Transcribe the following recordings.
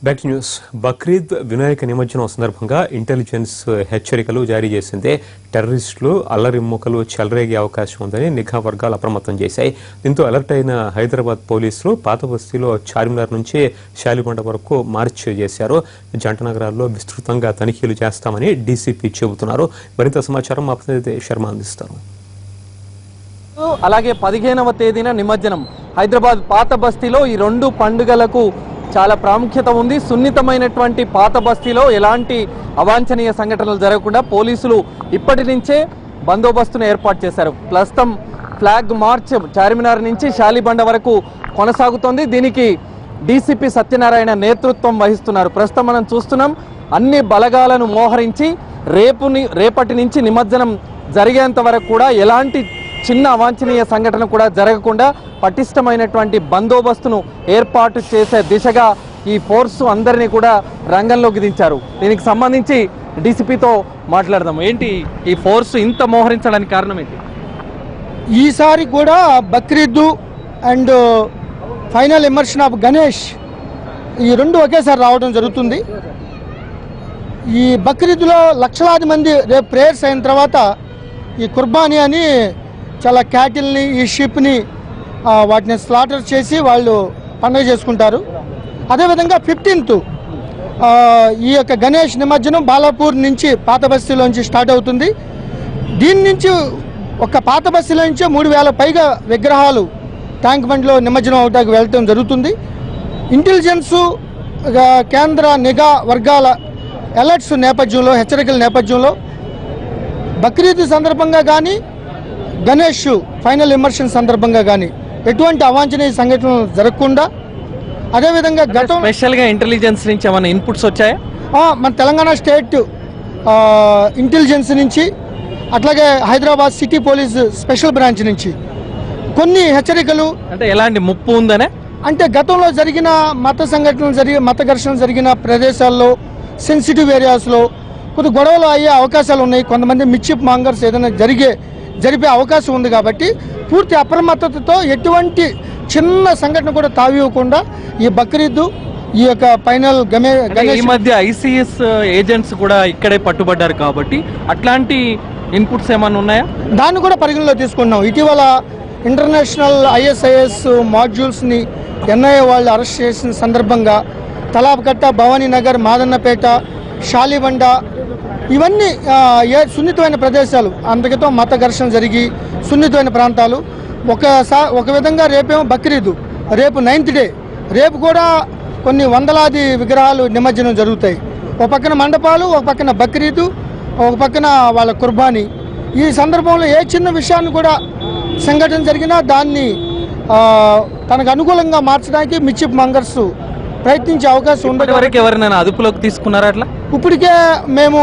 Back news. Bakrid Vinayaka నిమజ్జనం సందర్భంగా intelligence హెచ్చరికలు జారీ చేసిందే. టెర్రరిస్టులు అల్లరిమ్మూకలు చెలరేగే అవకాశం ఉందని నిఘా వర్గాలు అప్రమత్తం చేశాయి. దీంతో అలర్ట్ అయిన హైదరాబాద్ పోలీసులు పాత బస్తీలో చార్మినార్ నుంచి శాలిబండ వరకు మార్చ్ చేశారు. జంట నగరాల్లో విస్తృతంగా తనిఖీలు చేస్తామని డీసీపీ చెబుతున్నారు. మరింత సమాచారం మా ప్రతినిధి శర్మ అందిస్తారు. అలాగే 15వ తేదీన నిమజ్జనం. హైదరాబాద్ పాత బస్తీలో ఈ రెండు పండుగలకు చాలా ప్రాముఖ్యత ఉంది. సున్నితమైనటువంటి పాత బస్తీలో ఎలాంటి అవాంఛనీయ సంఘటనలు జరగకుండా పోలీసులు ఇప్పటి నుంచే బందోబస్తును ఏర్పాటు చేశారు. ప్రస్తుతం ఫ్లాగ్ మార్చ్ చార్మినార్ నుంచి శాలిబండ వరకు కొనసాగుతోంది. దీనికి డీసీపీ సత్యనారాయణ నేతృత్వం వహిస్తున్నారు. ప్రస్తుతం మనం చూస్తున్నాం, అన్ని బలగాలను మోహరించి రేపటి నుంచి నిమజ్జనం జరిగేంత వరకు కూడా ఎలాంటి చిన్న అవాంఛనీయ సంఘటన కూడా జరగకుండా పటిష్టమైనటువంటి బందోబస్తును ఏర్పాటు చేసే దిశగా ఈ ఫోర్సు అందరినీ కూడా రంగంలోకి దించారు. దీనికి సంబంధించి డీసీపీతో మాట్లాడదాం. ఏంటి ఈ ఫోర్సు ఇంత మోహరించడానికి కారణం ఏంటి? ఈసారి కూడా Bakrid and final immersion of Ganesh ఈ రెండు ఒకేసారి రావడం జరుగుతుంది. ఈ బక్రీద్లో లక్షలాది మంది రేపు ప్రేయర్స్ అయిన తర్వాత ఈ కుర్బానీ అని చాలా క్యాటిల్ని, ఈ షిప్ని వాటిని స్లాటర్ చేసి వాళ్ళు పండుగ చేసుకుంటారు. అదేవిధంగా 15th ఈ యొక్క గణేష్ నిమజ్జనం బాలాపూర్ నుంచి పాత బస్తీలోంచి స్టార్ట్ అవుతుంది. దీని నుంచి ఒక పాత బస్తీలో నుంచే 3000 పైగా విగ్రహాలు ట్యాంక్ బండ్లో నిమజ్జనం అవడానికి వెళ్ళటం జరుగుతుంది. ఇంటెలిజెన్సు కేంద్ర నిఘా వర్గాల అలర్ట్స్ నేపథ్యంలో, హెచ్చరికల నేపథ్యంలో బక్రీద్ సందర్భంగా కానీ గణేష్ ఫైనల్ ఇమర్షన్ సందర్భంగా కానీ ఎటువంటి అవాంఛనీయ సంఘటనలు జరగకుండా, అదేవిధంగా గతం స్పెషల్గా ఇంటెలిజెన్స్ నుంచి ఏమైనా ఇన్పుట్స్ వచ్చాయా? మన తెలంగాణ స్టేట్ ఇంటెలిజెన్స్ నుంచి, అట్లాగే Hyderabad city police special branch నుంచి కొన్ని హెచ్చరికలు. అంటే ఎలాంటి ముప్పు ఉందనే? అంటే గతంలో జరిగిన మత ఘర్షణలు జరిగిన ప్రదేశాల్లో, సెన్సిటివ్ ఏరియాస్లో కొద్ది గొడవలు అయ్యే అవకాశాలు ఉన్నాయి. కొంతమంది మిచ్చిప్ మాంగర్స్ ఏదైనా జరిపే అవకాశం ఉంది. కాబట్టి పూర్తి అప్రమత్తతతో ఎటువంటి చిన్న సంఘటన కూడా తావివ్వకుండా ఈ బక్రీద్, ఈ యొక్క ఫైనల్ ఈ మధ్య ఐసీఎస్ ఏజెంట్స్ కూడా ఇక్కడే పట్టుబడ్డారు కాబట్టి అట్లాంటి ఇన్పుట్స్ ఏమైనా ఉన్నాయా? దాన్ని కూడా పరిగణలో తీసుకున్నాం. ఇటీవల ఇంటర్నేషనల్ ISIS మాడ్యూల్స్ని NIA వాళ్ళు అరెస్ట్ చేసిన సందర్భంగా తలాబ్కట్ట, భవానీ నగర్, మాదన్నపేట, శాలిబండ ఇవన్నీ సున్నితమైన ప్రదేశాలు. అందుకతో మత ఘర్షణ జరిగి సున్నితమైన ప్రాంతాలు. ఒక విధంగా రేపేమో బక్రీద్, రేపు 9th డే. రేపు కూడా కొన్ని వందలాది విగ్రహాలు నిమజ్జనం జరుగుతాయి. ఒక పక్కన మండపాలు, ఒక పక్కన బక్రీద్, ఒక పక్కన వాళ్ళ కుర్బానీ. ఈ సందర్భంలో ఏ చిన్న విషయాన్ని కూడా సంఘటన జరిగినా దాన్ని తనకు అనుకూలంగా మార్చడానికి మిచ్చిప్ మంగర్స్ ప్రయత్నించే అవకాశం ఉండదు. వరకు ఎవరైనా అదుపులోకి తీసుకున్నారా? అట్లా ఇప్పటికే మేము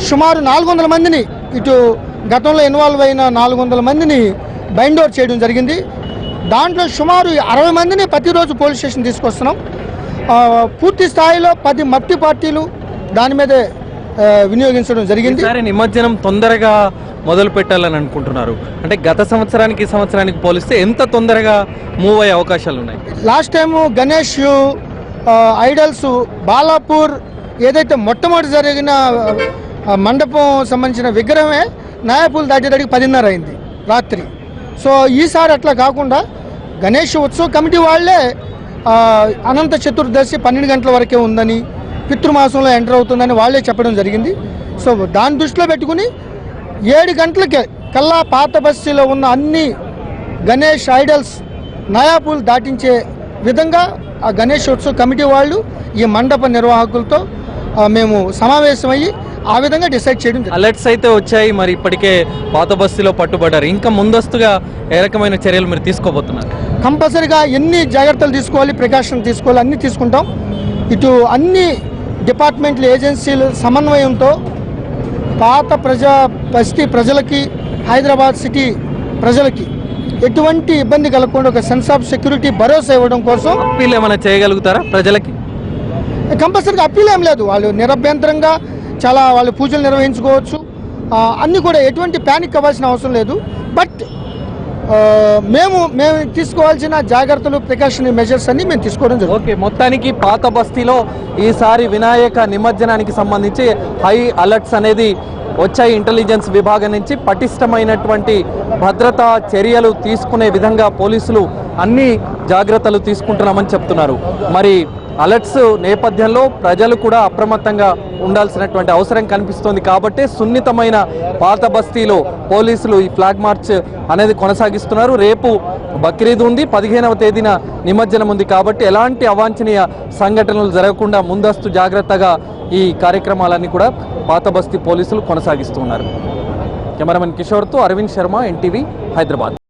సుమారు 400 మందిని, ఇటు గతంలో ఇన్వాల్వ్ అయిన 400 మందిని బైండ్ ఓవర్ చేయడం జరిగింది. దాంట్లో సుమారు 60 మందిని ప్రతిరోజు పోలీస్ స్టేషన్ తీసుకొస్తున్నాం. పూర్తి స్థాయిలో 10 మట్టి పార్టీలు దాని మీదే వినియోగించడం జరిగింది. నిమజ్జనం తొందరగా మొదలు పెట్టాలని అనుకుంటున్నారు. అంటే గత సంవత్సరానికి ఈ సంవత్సరానికి పోలిస్తే ఎంత తొందరగా మూవ్ అయ్యే అవకాశాలు ఉన్నాయి? Last time Ganesh idols Balapur ఏదైతే మొట్టమొదటి జరిగిన మండపం సంబంధించిన విగ్రహమే నాయపూల్ దాటేటికి 10:30 అయింది రాత్రి. సో ఈసారి అట్లా కాకుండా గణేష్ ఉత్సవ కమిటీ వాళ్ళే అనంత చతుర్దశి 12 గంటల వరకే ఉందని, పితృమాసంలో ఎంటర్ అవుతుందని వాళ్ళే చెప్పడం జరిగింది. సో దాన్ని దృష్టిలో పెట్టుకుని 7 గంటలకే కల్లా పాత బస్తీలో ఉన్న అన్ని గణేష్ ఐడల్స్ నయాపూల్ దాటించే విధంగా ఆ గణేష్ ఉత్సవ కమిటీ వాళ్ళు ఈ మండప నిర్వాహకులతో మేము సమావేశమయ్యి ఆ విధంగా డిసైడ్ చేయడం. అలర్ట్స్ అయితే వచ్చాయి, మరి ఇప్పటికే పాత బస్తీలో పట్టుబడ్డారు. ఇంకా ముందస్తుగా ఏ రకమైన చర్యలు మీరు తీసుకోబోతున్నారు? కంపల్సరీగా ఎన్ని జాగ్రత్తలు తీసుకోవాలి, ప్రికాషన్ తీసుకోవాలి, అన్నీ తీసుకుంటాం. ఇటు అన్ని డిపార్ట్మెంట్ల ఏజెన్సీల సమన్వయంతో పాత బస్తీ ప్రజలకి, హైదరాబాద్ సిటీ ప్రజలకి ఎటువంటి ఇబ్బంది కలగకుండా ఒక సెన్స్ ఆఫ్ సెక్యూరిటీ భరోసా ఇవ్వడం కోసం అప్పీల్ ఏమైనా చేయగలుగుతారా ప్రజలకి? కంపల్సరీగా అప్పీల్ ఏం లేదు. వాళ్ళు నిరభ్యంతరంగా వాళ్ళు పూజలు నిర్వహించుకోవచ్చు. అన్నీ కూడా ఎటువంటి ప్యానిక్ అవ్వాల్సిన అవసరం లేదు. బట్ మేము తీసుకోవాల్సిన జాగ్రత్తలు ప్రికాషనరీ మెజర్స్ అన్ని మేము తీసుకోవడం జరుగుతుంది. ఓకే, మొత్తానికి పాత బస్తీలో ఈసారి వినాయక నిమజ్జనానికి సంబంధించి హై అలర్ట్స్ అనేది వచ్చాయి. ఇంటెలిజెన్స్ విభాగం నుంచి పటిష్టమైనటువంటి భద్రతా చర్యలు తీసుకునే విధంగా పోలీసులు అన్ని జాగ్రత్తలు తీసుకుంటున్నామని చెప్తున్నారు. మరి అలర్ట్స్ నేపథ్యంలో ప్రజలు కూడా అప్రమత్తంగా ఉండాల్సినటువంటి అవసరం కనిపిస్తోంది. కాబట్టి సున్నితమైన పాత బస్తీలో పోలీసులు ఈ ఫ్లాగ్ మార్చ్ అనేది కొనసాగిస్తున్నారు. రేపు బక్రీద్ ఉంది, 15వ తేదీన నిమజ్జనం ఉంది. కాబట్టి ఎలాంటి అవాంఛనీయ సంఘటనలు జరగకుండా ముందస్తు జాగ్రత్తగా ఈ కార్యక్రమాలన్నీ కూడా పాత బస్తీ పోలీసులు కొనసాగిస్తున్నారు. కెమెరామెన్ కిషోర్తో అరవింద్ శర్మ, ఎన్టీవీ, హైదరాబాద్.